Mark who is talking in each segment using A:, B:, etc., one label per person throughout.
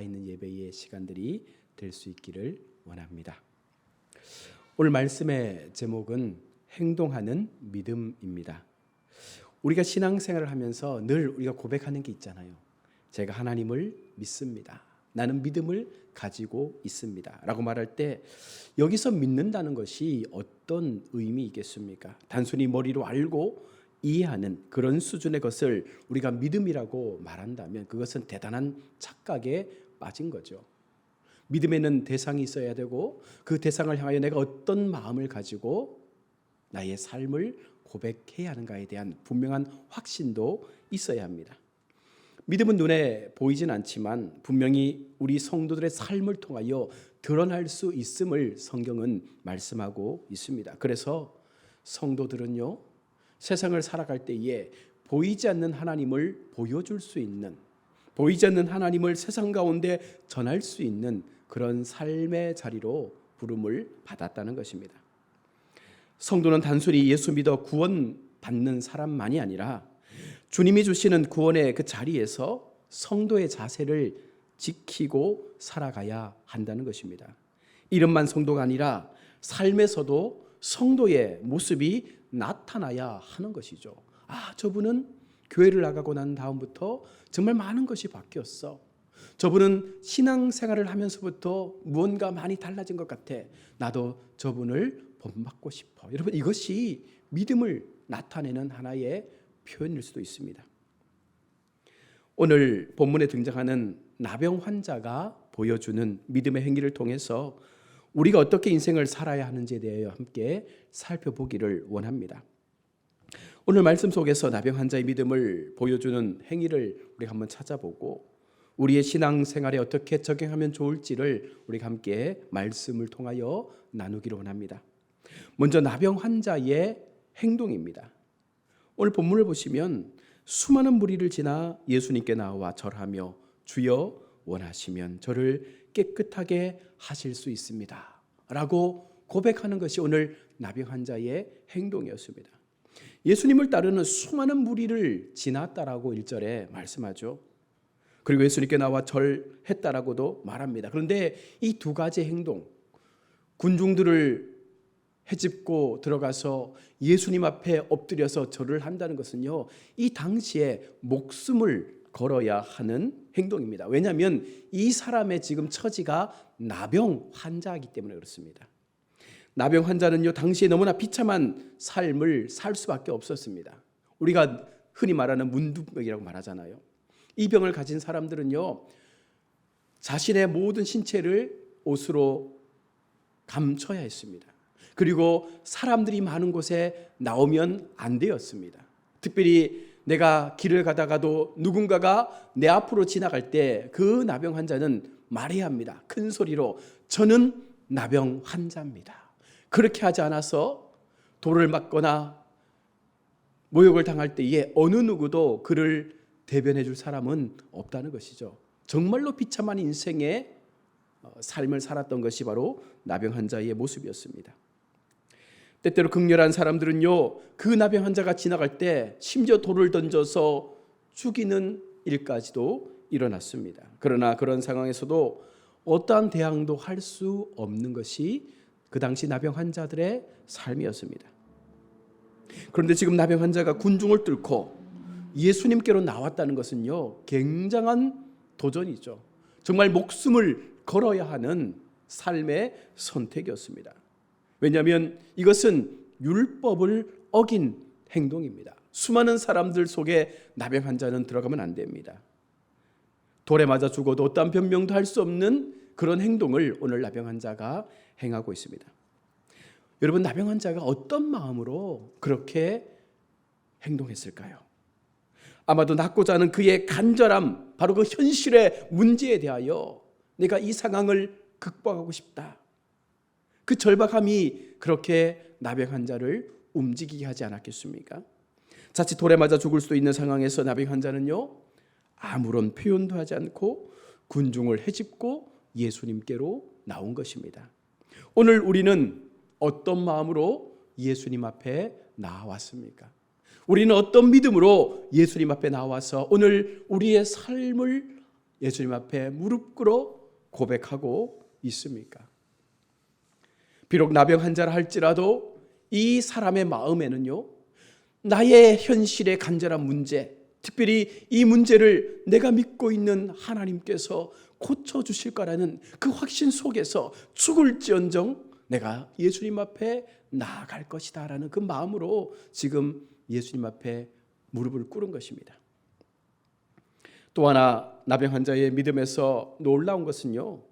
A: 살아있는 예배의 시간들이 될 수 있기를 원합니다. 오늘 말씀의 제목은 행동하는 믿음입니다. 우리가 신앙생활을 하면서 늘 우리가 고백하는 게 있잖아요. 제가 하나님을 믿습니다. 나는 믿음을 가지고 있습니다. 라고 말할 때 여기서 믿는다는 것이 어떤 의미이겠습니까? 단순히 머리로 알고 이해하는 그런 수준의 것을 우리가 믿음이라고 말한다면 그것은 대단한 착각에 빠진 거죠. 믿음에는 대상이 있어야 되고 그 대상을 향하여 내가 어떤 마음을 가지고 나의 삶을 고백해야 하는가에 대한 분명한 확신도 있어야 합니다. 믿음은 눈에 보이진 않지만 분명히 우리 성도들의 삶을 통하여 드러날 수 있음을 성경은 말씀하고 있습니다. 그래서 성도들은요, 세상을 살아갈 때에 보이지 않는 하나님을 보여줄 수 있는, 보이지 않는 하나님을 세상 가운데 전할 수 있는 그런 삶의 자리로 부름을 받았다는 것입니다. 성도는 단순히 예수 믿어 구원받는 사람만이 아니라 주님이 주시는 구원의 그 자리에서 성도의 자세를 지키고 살아가야 한다는 것입니다. 이름만 성도가 아니라 삶에서도 성도의 모습이 나타나야 하는 것이죠. 저분은 교회를 나가고 난 다음부터 정말 많은 것이 바뀌었어. 저분은 신앙생활을 하면서부터 무언가 많이 달라진 것 같아. 나도 저분을 본받고 싶어. 여러분, 이것이 믿음을 나타내는 하나의 표현일 수도 있습니다. 오늘 본문에 등장하는 나병 환자가 보여주는 믿음의 행위를 통해서 우리가 어떻게 인생을 살아야 하는지에 대하여 함께 살펴보기를 원합니다. 오늘 말씀 속에서 나병 환자의 믿음을 보여주는 행위를 우리가 한번 찾아보고 우리의 신앙생활에 어떻게 적용하면 좋을지를 우리가 함께 말씀을 통하여 나누기를 원합니다. 먼저 나병 환자의 행동입니다. 오늘 본문을 보시면 수많은 무리를 지나 예수님께 나와 절하며 주여 원하시면 저를 깨끗하게 하실 수 있습니다 라고 고백하는 것이 오늘 나병 환자의 행동이었습니다. 예수님을 따르는 수많은 무리를 지났다라고 1절에 말씀하죠. 그리고 예수님께 나와 절했다라고도 말합니다. 그런데 이 두 가지 행동, 군중들을 헤집고 들어가서 예수님 앞에 엎드려서 절을 한다는 것은요, 이 당시에 목숨을 걸어야 하는 행동입니다. 왜냐하면 이 사람의 지금 처지가 나병 환자이기 때문에 그렇습니다. 나병 환자는요, 당시에 너무나 비참한 삶을 살 수밖에 없었습니다. 우리가 흔히 말하는 문둥병이라고 말하잖아요. 이 병을 가진 사람들은요, 자신의 모든 신체를 옷으로 감춰야 했습니다. 그리고 사람들이 많은 곳에 나오면 안 되었습니다. 특별히 내가 길을 가다가도 누군가가 내 앞으로 지나갈 때 그 나병 환자는 말해야 합니다. 큰 소리로 저는 나병 환자입니다. 그렇게 하지 않아서 돌을 맞거나 모욕을 당할 때에 어느 누구도 그를 대변해 줄 사람은 없다는 것이죠. 정말로 비참한 인생의 삶을 살았던 것이 바로 나병 환자의 모습이었습니다. 때때로 극렬한 사람들은요, 그 나병 환자가 지나갈 때 심지어 돌을 던져서 죽이는 일까지도 일어났습니다. 그러나 그런 상황에서도 어떠한 대항도 할 수 없는 것이 그 당시 나병 환자들의 삶이었습니다. 그런데 지금 나병 환자가 군중을 뚫고 예수님께로 나왔다는 것은요, 굉장한 도전이죠. 정말 목숨을 걸어야 하는 삶의 선택이었습니다. 왜냐하면 이것은 율법을 어긴 행동입니다. 수많은 사람들 속에 나병 환자는 들어가면 안 됩니다. 돌에 맞아 죽어도 어떠한 변명도 할 수 없는 그런 행동을 오늘 나병 환자가 행하고 있습니다. 여러분, 나병 환자가 어떤 마음으로 그렇게 행동했을까요? 아마도 낫고자 하는 그의 간절함, 바로 그 현실의 문제에 대하여 내가 이 상황을 극복하고 싶다. 그 절박함이 그렇게 나병 환자를 움직이게 하지 않았겠습니까? 자칫 돌에 맞아 죽을 수도 있는 상황에서 나병 환자는요, 아무런 표현도 하지 않고 군중을 헤집고 예수님께로 나온 것입니다. 오늘 우리는 어떤 마음으로 예수님 앞에 나왔습니까? 우리는 어떤 믿음으로 예수님 앞에 나와서 오늘 우리의 삶을 예수님 앞에 무릎 꿇어 고백하고 있습니까? 비록 나병 환자라 할지라도 이 사람의 마음에는요, 나의 현실의 간절한 문제, 특별히 이 문제를 내가 믿고 있는 하나님께서 고쳐주실 거라는 그 확신 속에서 죽을지언정 내가 예수님 앞에 나아갈 것이다 라는 그 마음으로 지금 예수님 앞에 무릎을 꿇은 것입니다. 또 하나 나병 환자의 믿음에서 놀라운 것은요,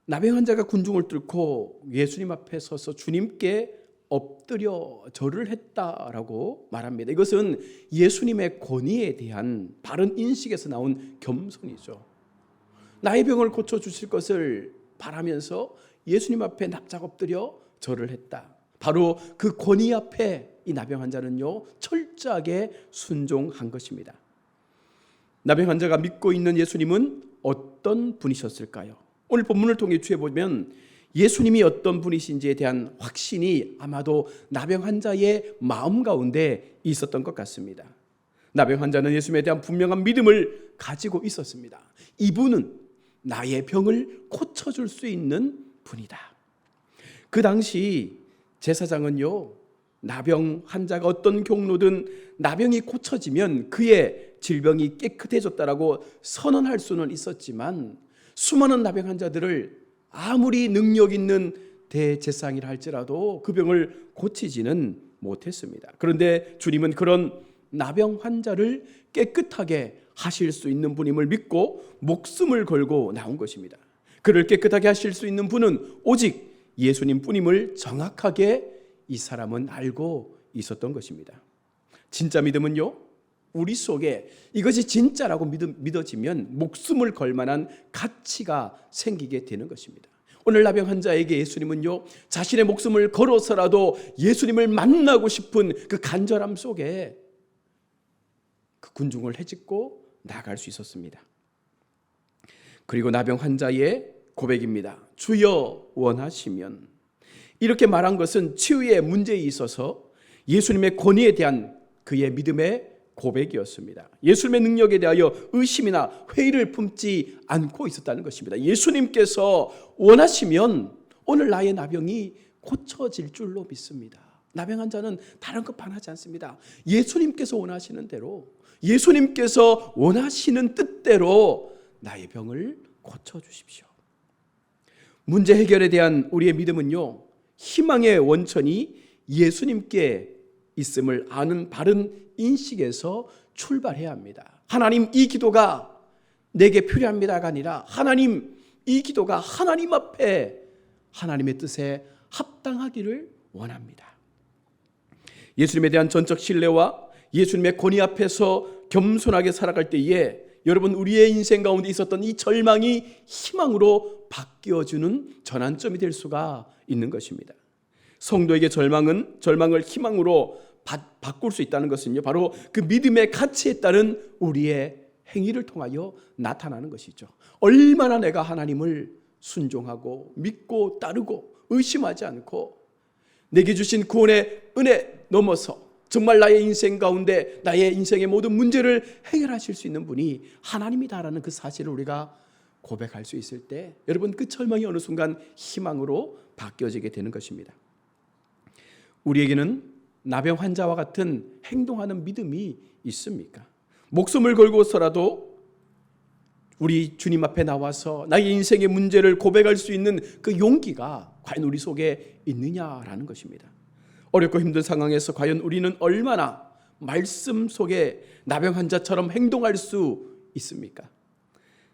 A: 나병 환자가 군중을 뚫고 예수님 앞에 서서 주님께 엎드려 절을 했다라고 말합니다. 이것은 예수님의 권위에 대한 바른 인식에서 나온 겸손이죠. 나의 병을 고쳐주실 것을 바라면서 예수님 앞에 납작 엎드려 절을 했다. 바로 그 권위 앞에 이 나병 환자는요, 철저하게 순종한 것입니다. 나병 환자가 믿고 있는 예수님은 어떤 분이셨을까요? 오늘 본문을 통해 주해보면 예수님이 어떤 분이신지에 대한 확신이 아마도 나병 환자의 마음 가운데 있었던 것 같습니다. 나병 환자는 예수님에 대한 분명한 믿음을 가지고 있었습니다. 이분은 나의 병을 고쳐줄 수 있는 분이다. 그 당시 제사장은요, 나병 환자가 어떤 경로든 나병이 고쳐지면 그의 질병이 깨끗해졌다라고 선언할 수는 있었지만 수많은 나병 환자들을 아무리 능력 있는 대제사장이라 할지라도 그 병을 고치지는 못했습니다. 그런데 주님은 그런 나병 환자를 깨끗하게 하실 수 있는 분임을 믿고 목숨을 걸고 나온 것입니다. 그를 깨끗하게 하실 수 있는 분은 오직 예수님 뿐임을 정확하게 이 사람은 알고 있었던 것입니다. 진짜 믿음은요, 우리 속에 이것이 진짜라고 믿어지면 목숨을 걸 만한 가치가 생기게 되는 것입니다. 오늘 나병 환자에게 예수님은요, 자신의 목숨을 걸어서라도 예수님을 만나고 싶은 그 간절함 속에 그 군중을 헤집고 나갈 수 있었습니다. 그리고 나병 환자의 고백입니다. 주여 원하시면. 이렇게 말한 것은 치유의 문제에 있어서 예수님의 권위에 대한 그의 믿음의 고백이었습니다. 예수님의 능력에 대하여 의심이나 회의를 품지 않고 있었다는 것입니다. 예수님께서 원하시면 오늘 나의 나병이 고쳐질 줄로 믿습니다. 나병 환자는 다른 것 반하지 않습니다. 예수님께서 원하시는 대로, 예수님께서 원하시는 뜻대로 나의 병을 고쳐주십시오. 문제 해결에 대한 우리의 믿음은요, 희망의 원천이 예수님께 있음을 아는 바른 인식에서 출발해야 합니다. 하나님, 이 기도가 내게 필요합니다가 아니라 하나님, 이 기도가 하나님 앞에 하나님의 뜻에 합당하기를 원합니다. 예수님에 대한 전적 신뢰와 예수님의 권위 앞에서 겸손하게 살아갈 때에 여러분, 우리의 인생 가운데 있었던 이 절망이 희망으로 바뀌어주는 전환점이 될 수가 있는 것입니다. 성도에게 절망을 희망으로 바꿀 수 있다는 것은요, 바로 그 믿음의 가치에 따른 우리의 행위를 통하여 나타나는 것이죠. 얼마나 내가 하나님을 순종하고 믿고 따르고 의심하지 않고 내게 주신 구원의 은혜 넘어서 정말 나의 인생 가운데 나의 인생의 모든 문제를 해결하실 수 있는 분이 하나님이다라는 그 사실을 우리가 고백할 수 있을 때 여러분, 그 절망이 어느 순간 희망으로 바뀌어지게 되는 것입니다. 우리에게는 나병 환자와 같은 행동하는 믿음이 있습니까? 목숨을 걸고서라도 우리 주님 앞에 나와서 나의 인생의 문제를 고백할 수 있는 그 용기가 과연 우리 속에 있느냐라는 것입니다. 어렵고 힘든 상황에서 과연 우리는 얼마나 말씀 속에 나병 환자처럼 행동할 수 있습니까?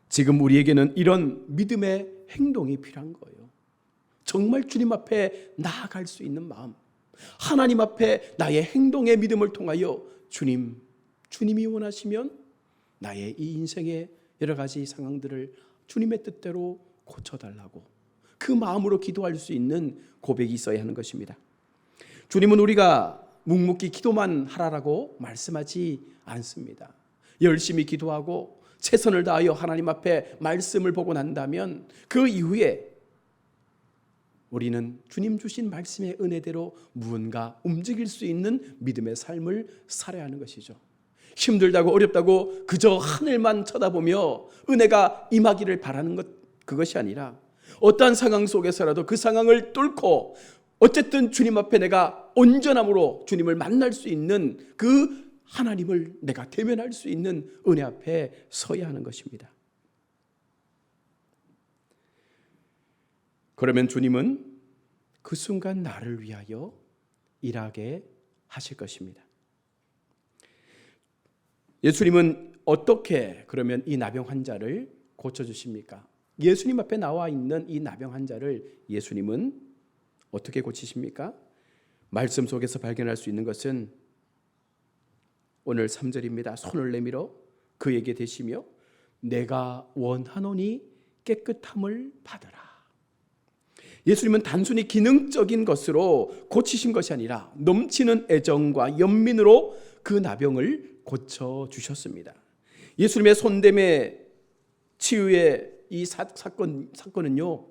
A: 지금 우리에게는 이런 믿음의 행동이 필요한 거예요. 정말 주님 앞에 나아갈 수 있는 마음, 하나님 앞에 나의 행동의 믿음을 통하여 주님이 원하시면 나의 이 인생의 여러 가지 상황들을 주님의 뜻대로 고쳐달라고 그 마음으로 기도할 수 있는 고백이 있어야 하는 것입니다. 주님은 우리가 묵묵히 기도만 하라고 말씀하지 않습니다. 열심히 기도하고 최선을 다하여 하나님 앞에 말씀을 보고 난다면 그 이후에 우리는 주님 주신 말씀의 은혜대로 무언가 움직일 수 있는 믿음의 삶을 살아야 하는 것이죠. 힘들다고 어렵다고 그저 하늘만 쳐다보며 은혜가 임하기를 바라는 것, 그것이 아니라 어떠한 상황 속에서라도 그 상황을 뚫고 어쨌든 주님 앞에 내가 온전함으로 주님을 만날 수 있는 그 하나님을 내가 대면할 수 있는 은혜 앞에 서야 하는 것입니다. 그러면 주님은 그 순간 나를 위하여 일하게 하실 것입니다. 예수님은 어떻게 그러면 이 나병 환자를 고쳐주십니까? 예수님 앞에 나와 있는 이 나병 환자를 예수님은 어떻게 고치십니까? 말씀 속에서 발견할 수 있는 것은 오늘 3절입니다. 손을 내밀어 그에게 대시며 내가 원하노니 깨끗함을 받으라. 예수님은 단순히 기능적인 것으로 고치신 것이 아니라 넘치는 애정과 연민으로 그 나병을 고쳐주셨습니다. 예수님의 손됨의 치유의 이 사건은요,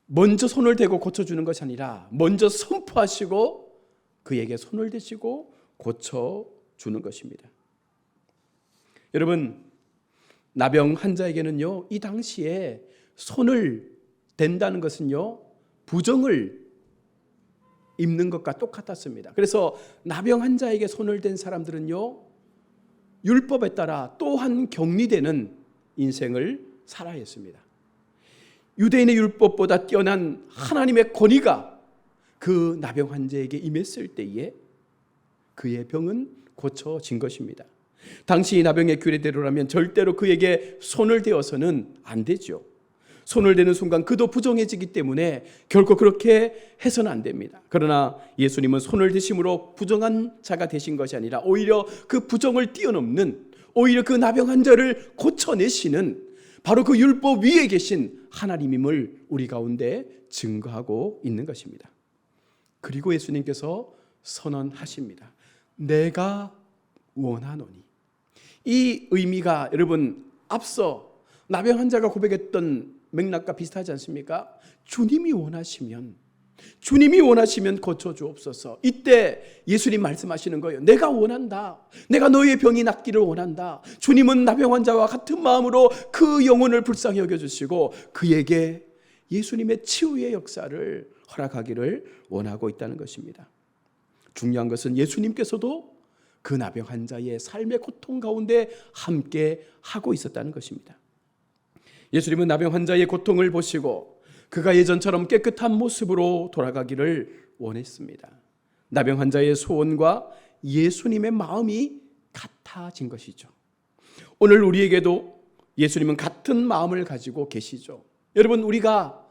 A: 먼저 손을 대고 고쳐주는 것이 아니라 먼저 선포하시고 그에게 손을 대시고 고쳐주는 것입니다. 여러분, 나병 환자에게는요, 이 당시에 손을 댄다는 것은요, 부정을 입는 것과 똑같았습니다. 그래서 나병 환자에게 손을 댄 사람들은요, 율법에 따라 또한 격리되는 인생을 살아야 했습니다. 유대인의 율법보다 뛰어난 하나님의 권위가 그 나병 환자에게 임했을 때에 그의 병은 고쳐진 것입니다. 당시 이 나병의 규례대로라면 절대로 그에게 손을 대어서는 안 되죠. 손을 대는 순간 그도 부정해지기 때문에 결코 그렇게 해서는 안 됩니다. 그러나 예수님은 손을 대심으로 부정한 자가 되신 것이 아니라 오히려 그 부정을 뛰어넘는, 오히려 그 나병 환자를 고쳐내시는 바로 그 율법 위에 계신 하나님임을 우리 가운데 증거하고 있는 것입니다. 그리고 예수님께서 선언하십니다. 내가 원하노니. 이 의미가 여러분 앞서 나병 환자가 고백했던 맥락과 비슷하지 않습니까? 주님이 원하시면 고쳐주옵소서. 이때 예수님 말씀하시는 거예요. 내가 원한다. 내가 너희의 병이 낫기를 원한다. 주님은 나병 환자와 같은 마음으로 그 영혼을 불쌍히 여겨주시고 그에게 예수님의 치유의 역사를 허락하기를 원하고 있다는 것입니다. 중요한 것은 예수님께서도 그 나병 환자의 삶의 고통 가운데 함께 하고 있었다는 것입니다. 예수님은 나병 환자의 고통을 보시고 그가 예전처럼 깨끗한 모습으로 돌아가기를 원했습니다. 나병 환자의 소원과 예수님의 마음이 같아진 것이죠. 오늘 우리에게도 예수님은 같은 마음을 가지고 계시죠. 여러분, 우리가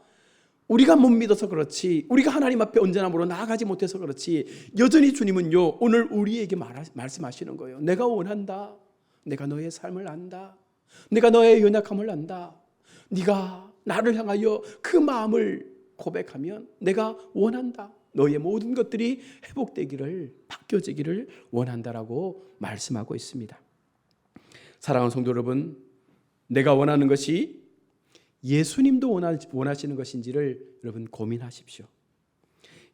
A: 못 믿어서 그렇지, 우리가 하나님 앞에 온전함으로 나아가지 못해서 그렇지, 여전히 주님은요, 오늘 우리에게 말씀하시는 거예요. 내가 원한다. 내가 너의 삶을 안다. 내가 너의 연약함을 안다. 네가 나를 향하여 그 마음을 고백하면 내가 원한다. 너의 모든 것들이 회복되기를, 바뀌어지기를 원한다라고 말씀하고 있습니다. 사랑하는 성도 여러분, 내가 원하는 것이 예수님도 원하시는 것인지를 여러분 고민하십시오.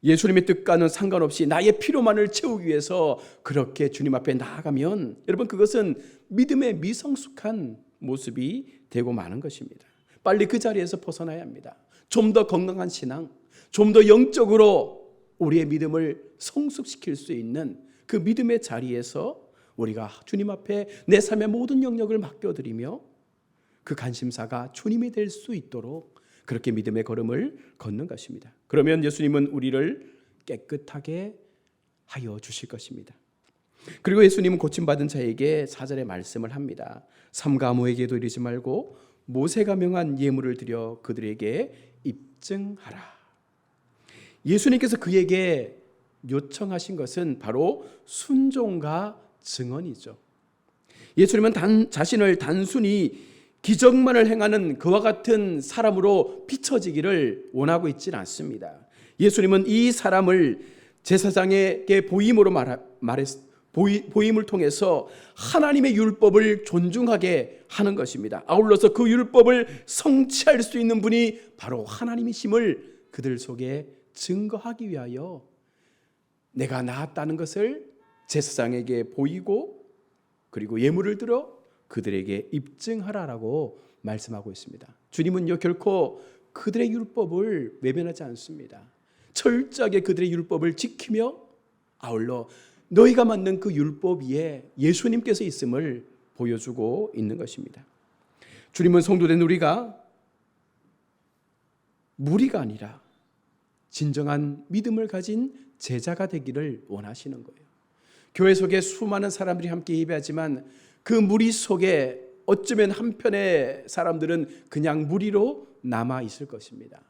A: 예수님의 뜻과는 상관없이 나의 필요만을 채우기 위해서 그렇게 주님 앞에 나아가면 여러분 그것은 믿음의 미성숙한 모습이 되고 마는 것입니다. 빨리 그 자리에서 벗어나야 합니다. 좀 더 건강한 신앙, 좀 더 영적으로 우리의 믿음을 성숙시킬 수 있는 그 믿음의 자리에서 우리가 주님 앞에 내 삶의 모든 영역을 맡겨드리며 그 관심사가 주님이 될 수 있도록 그렇게 믿음의 걸음을 걷는 것입니다. 그러면 예수님은 우리를 깨끗하게 하여 주실 것입니다. 그리고 예수님은 고침받은 자에게 4절에 말씀을 합니다. 삼가 아무에게도 이르지 말고 모세가 명한 예물을 드려 그들에게 입증하라. 예수님께서 그에게 요청하신 것은 바로 순종과 증언이죠. 예수님은 자신을 단순히 기적만을 행하는 그와 같은 사람으로 비춰지기를 원하고 있지는 않습니다. 예수님은 이 사람을 제사장에게 보임을 통해서 하나님의 율법을 존중하게 하는 것입니다. 아울러서 그 율법을 성취할 수 있는 분이 바로 하나님이심을 그들 속에 증거하기 위하여 내가 나았다는 것을 제사장에게 보이고 그리고 예물을 들어 그들에게 입증하라라고 말씀하고 있습니다. 주님은요 결코 그들의 율법을 외면하지 않습니다. 철저하게 그들의 율법을 지키며 아울러 너희가 만든 그 율법 위에 예수님께서 있음을 보여주고 있는 것입니다. 주님은 성도된 우리가 무리가 아니라 진정한 믿음을 가진 제자가 되기를 원하시는 거예요. 교회 속에 수많은 사람들이 함께 예배하지만 그 무리 속에 어쩌면 한편의 사람들은 그냥 무리로 남아 있을 것입니다.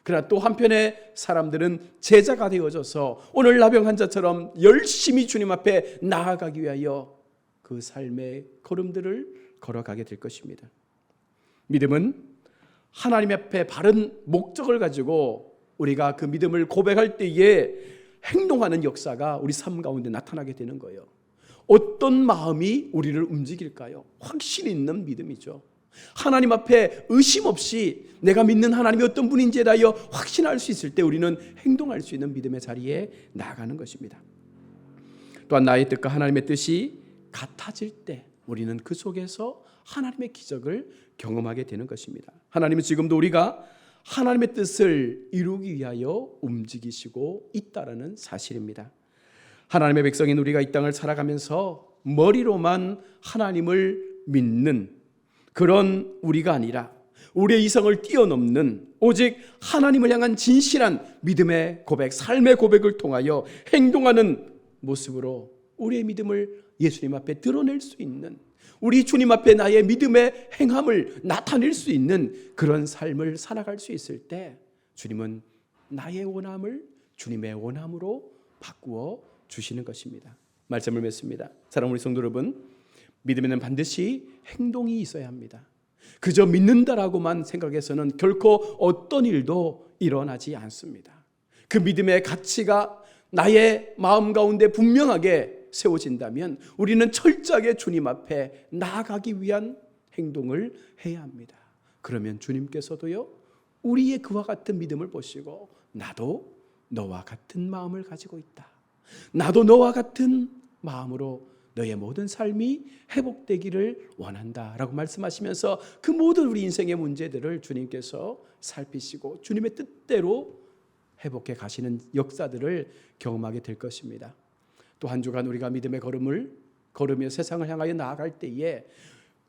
A: 그러나 또 한편의 사람들은 제자가 되어져서 오늘 나병 환자처럼 열심히 주님 앞에 나아가기 위하여 그 삶의 걸음들을 걸어가게 될 것입니다. 믿음은 하나님 앞에 바른 목적을 가지고 우리가 그 믿음을 고백할 때에 행동하는 역사가 우리 삶 가운데 나타나게 되는 거예요. 어떤 마음이 우리를 움직일까요? 확신 있는 믿음이죠. 하나님 앞에 의심 없이 내가 믿는 하나님이 어떤 분인지에 대하여 확신할 수 있을 때 우리는 행동할 수 있는 믿음의 자리에 나아가는 것입니다. 또한 나의 뜻과 하나님의 뜻이 같아질 때 우리는 그 속에서 하나님의 기적을 경험하게 되는 것입니다. 하나님은 지금도 우리가 하나님의 뜻을 이루기 위하여 움직이시고 있다는 사실입니다. 하나님의 백성인 우리가 이 땅을 살아가면서 머리로만 하나님을 믿는 그런 우리가 아니라 우리의 이성을 뛰어넘는 오직 하나님을 향한 진실한 믿음의 고백, 삶의 고백을 통하여 행동하는 모습으로 우리의 믿음을 예수님 앞에 드러낼 수 있는, 우리 주님 앞에 나의 믿음의 행함을 나타낼 수 있는 그런 삶을 살아갈 수 있을 때 주님은 나의 원함을 주님의 원함으로 바꾸어 주시는 것입니다. 말씀을 맺습니다. 사랑하는 우리 성도 여러분, 믿음에는 반드시 행동이 있어야 합니다. 그저 믿는다라고만 생각해서는 결코 어떤 일도 일어나지 않습니다. 그 믿음의 가치가 나의 마음 가운데 분명하게 세워진다면 우리는 철저하게 주님 앞에 나아가기 위한 행동을 해야 합니다. 그러면 주님께서도요 우리의 그와 같은 믿음을 보시고 나도 너와 같은 마음을 가지고 있다, 나도 너와 같은 마음으로 너의 모든 삶이 회복되기를 원한다라고 말씀하시면서 그 모든 우리 인생의 문제들을 주님께서 살피시고 주님의 뜻대로 회복해 가시는 역사들을 경험하게 될 것입니다. 또 한 주간 우리가 믿음의 걸음을 걸으며 세상을 향하여 나아갈 때에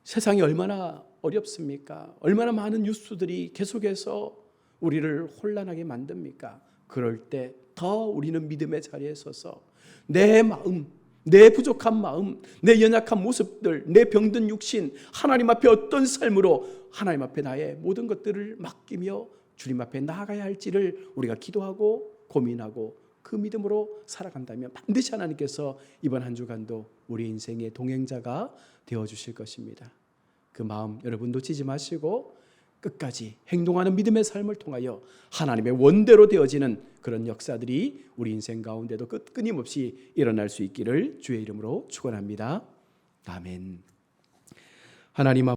A: 세상이 얼마나 어렵습니까? 얼마나 많은 뉴스들이 계속해서 우리를 혼란하게 만듭니까? 그럴 때 더 우리는 믿음의 자리에 서서 내 마음, 내 부족한 마음, 내 연약한 모습들, 내 병든 육신, 하나님 앞에 어떤 삶으로 하나님 앞에 나의 모든 것들을 맡기며 주님 앞에 나아가야 할지를 우리가 기도하고 고민하고 그 믿음으로 살아간다면 반드시 하나님께서 이번 한 주간도 우리 인생의 동행자가 되어주실 것입니다. 그 마음 여러분 놓치지 마시고 끝까지 행동하는 믿음의 삶을 통하여 하나님의 원대로 되어지는 그런 역사들이 우리 인생 가운데도 끊임없이 일어날 수 있기를 주의 이름으로 축원합니다. 아멘. 하나님